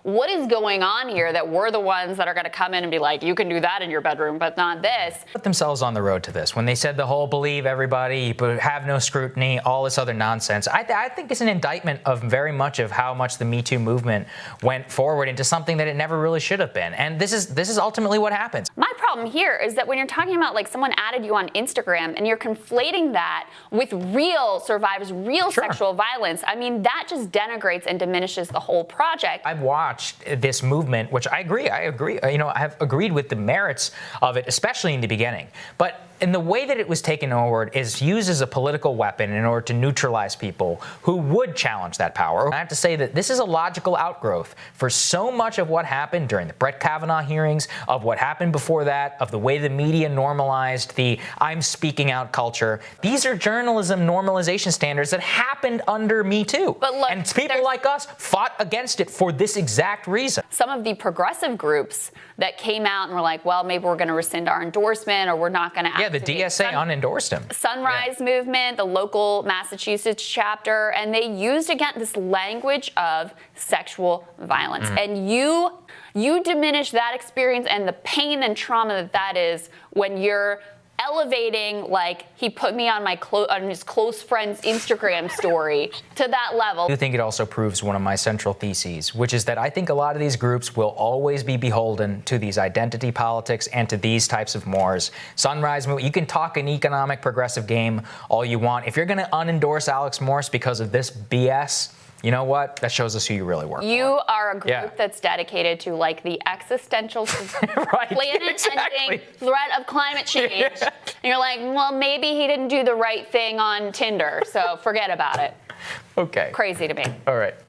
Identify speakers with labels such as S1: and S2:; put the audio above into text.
S1: what is going on here that we're the ones that are going to come in and be like, you can do that in your bedroom, but not this.
S2: Put themselves on the road to this when they said the whole believe everybody, but have no scrutiny, all this other nonsense. I think it's an indictment of very much of how much the Me Too movement went forward into something that it never really should have been. And this is ultimately what happens.
S1: My problem here is that when you're talking about like someone added you on Instagram and you're conflating that with real survivors, real sexual violence, I mean, that just denigrates and diminishes the whole project.
S2: I've watched this movement, which I agree, I have agreed with the merits of it, especially in the beginning. But in the way that it was taken forward is used as a political weapon in order to neutralize people who would challenge that power. I have to say that this is a logical outgrowth for so much of what happened during the Brett Kavanaugh hearings, of what happened before that, of the way the media normalized the I'm speaking out culture. These are journalism normalization standards that happened under Me Too.
S1: But look,
S2: and people like us fought against it for this exact reason.
S1: Some of the progressive groups that came out and were like, well, maybe we're going to rescind our endorsement or we're not going to
S2: the DSA unendorsed him.
S1: Sunrise Movement, the local Massachusetts chapter, and they used, again, this language of sexual violence. And you diminish that experience and the pain and trauma that is when you're elevating, like, he put me on his close friend's Instagram story to that level.
S2: I do think it also proves one of my central theses, which is that I think a lot of these groups will always be beholden to these identity politics and to these types of mores. Sunrise Movement, you can talk an economic progressive game all you want. If you're going to unendorse Alex Morse because of this BS, you know what? That shows us who you really work for. You
S1: are a group that's dedicated to, like, the existential planet-ending threat of climate change. And you're like, well, maybe he didn't do the right thing on Tinder, so forget about it.
S2: Okay.
S1: Crazy to me.
S2: All right.